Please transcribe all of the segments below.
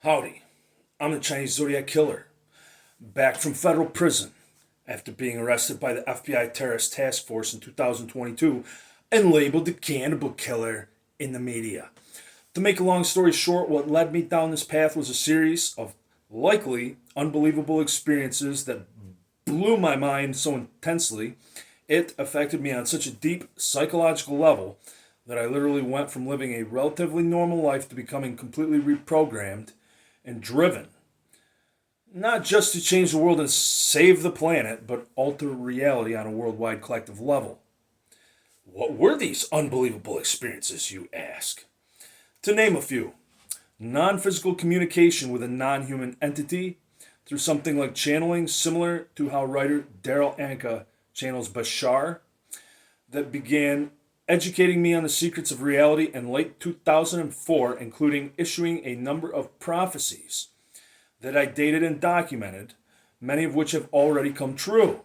Howdy, I'm the Chinese Zodiac killer, back from federal prison after being arrested by the FBI Terrorist Task Force in 2022 and labeled the cannibal killer in the media. To make a long story short, what led me down this path was a series of likely unbelievable experiences that blew my mind so intensely, it affected me on such a deep psychological level that I literally went from living a relatively normal life to becoming completely reprogrammed and driven, not just to change the world and save the planet, but alter reality on a worldwide collective level. What were these unbelievable experiences, you ask? To name a few: non physical communication with a non human entity through something like channeling, similar to how writer Daryl Anka channels Bashar, that began educating me on the secrets of reality in late 2004, including issuing a number of prophecies that I dated and documented, many of which have already come true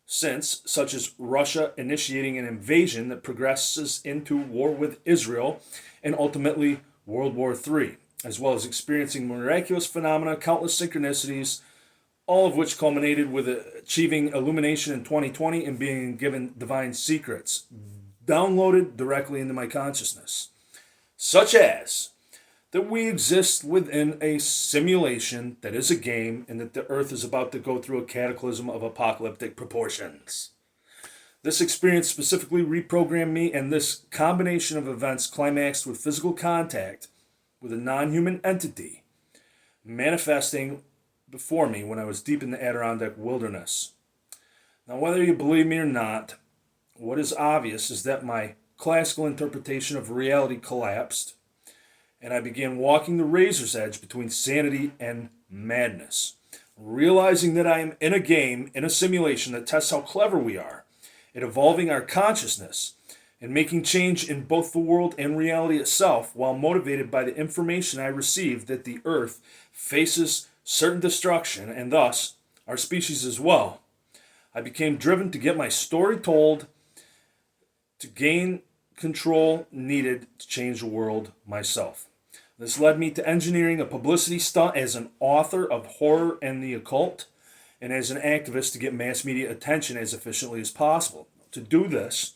since, such as Russia initiating an invasion that progresses into war with Israel and ultimately World War III, as well as experiencing miraculous phenomena, countless synchronicities, all of which culminated with achieving illumination in 2020 and being given divine secrets downloaded directly into my consciousness, such as that we exist within a simulation that is a game and that the earth is about to go through a cataclysm of apocalyptic proportions. This experience specifically reprogrammed me, and this combination of events climaxed with physical contact with a non-human entity manifesting before me when I was deep in the Adirondack wilderness. Now, whether you believe me or not, what is obvious is that my classical interpretation of reality collapsed, and I began walking the razor's edge between sanity and madness, realizing that I am in a game, in a simulation that tests how clever we are at evolving our consciousness and making change in both the world and reality itself, while motivated by the information I received that the earth faces certain destruction, and thus our species as well. I became driven to get my story told, to gain control needed to change the world myself. This led me to engineering a publicity stunt as an author of horror and the occult, and as an activist to get mass media attention as efficiently as possible. To do this,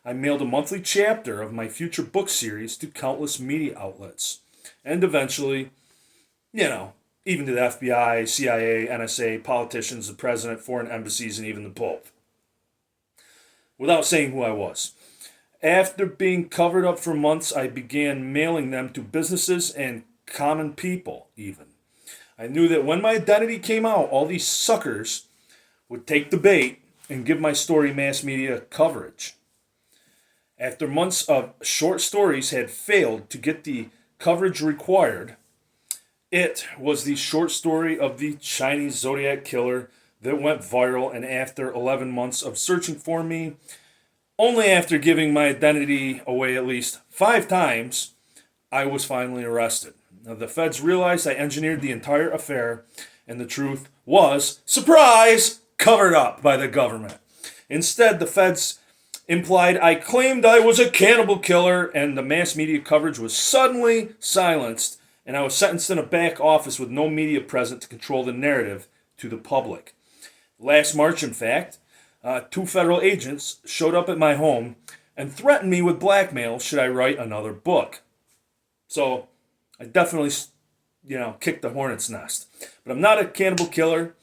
I mailed a monthly chapter of my future book series to countless media outlets, and eventually, even to the FBI, CIA, NSA, politicians, the president, foreign embassies, and even the Pope, without saying who I was. After being covered up for months, I began mailing them to businesses and common people, even. I knew that when my identity came out, all these suckers would take the bait and give my story mass media coverage. After months of short stories had failed to get the coverage required, it was the short story of the Chinese Zodiac killer that went viral, and after 11 months of searching for me, only after giving my identity away at least 5 times, I was finally arrested. Now, the feds realized I engineered the entire affair, and the truth was, surprise, covered up by the government. Instead, the feds implied I claimed I was a cannibal killer, and the mass media coverage was suddenly silenced, and I was sentenced in a back office with no media present to control the narrative to the public. Last March, in fact, 2 federal agents showed up at my home and threatened me with blackmail should I write another book. So I definitely, kicked the hornet's nest. But I'm not a cannibal killer.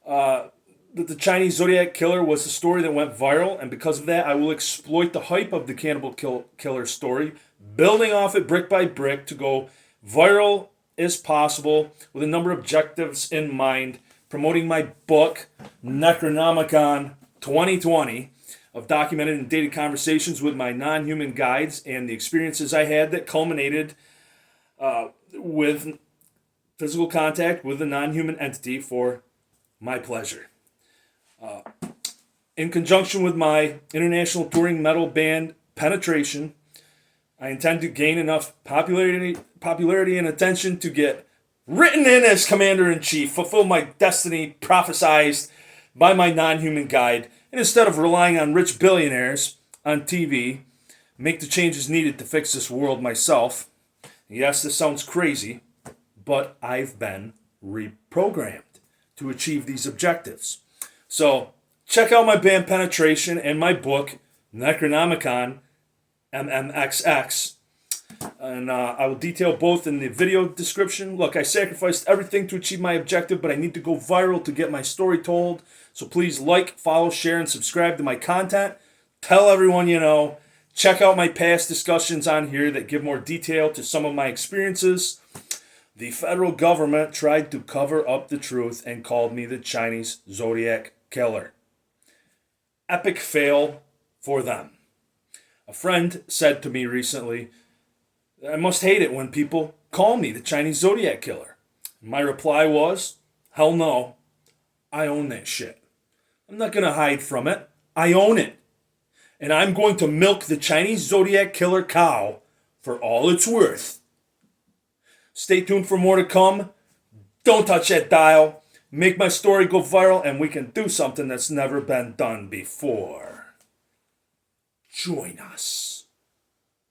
The Chinese Zodiac killer was the story that went viral, and because of that, I will exploit the hype of the cannibal killer story, building off it brick by brick to go viral as possible with a number of objectives in mind, promoting my book, Necronomicon 2020, of documented and dated conversations with my non-human guides and the experiences I had that culminated with physical contact with a non-human entity for my pleasure. In conjunction with my international touring metal band Penetration, I intend to gain enough popularity and attention to get written in as Commander-in-Chief, fulfill my destiny prophesized by my non-human guide, and instead of relying on rich billionaires on TV, make the changes needed to fix this world myself. Yes, this sounds crazy, but I've been reprogrammed to achieve these objectives. So check out my band Penetration and my book, Necronomicon, MMXX. And I will detail both in the video description. Look, I sacrificed everything to achieve my objective, but I need to go viral to get my story told. So please like, follow, share, and subscribe to my content. Tell everyone you know. Check out my past discussions on here that give more detail to some of my experiences. The federal government tried to cover up the truth and called me the Chinese Zodiac Killer. Epic fail for them. A friend said to me recently, I must hate it when people call me the Chinese Zodiac Killer. My reply was, hell no, I own that shit. I'm not going to hide from it. I own it. And I'm going to milk the Chinese Zodiac Killer cow for all it's worth. Stay tuned for more to come. Don't touch that dial. Make my story go viral and we can do something that's never been done before. Join us.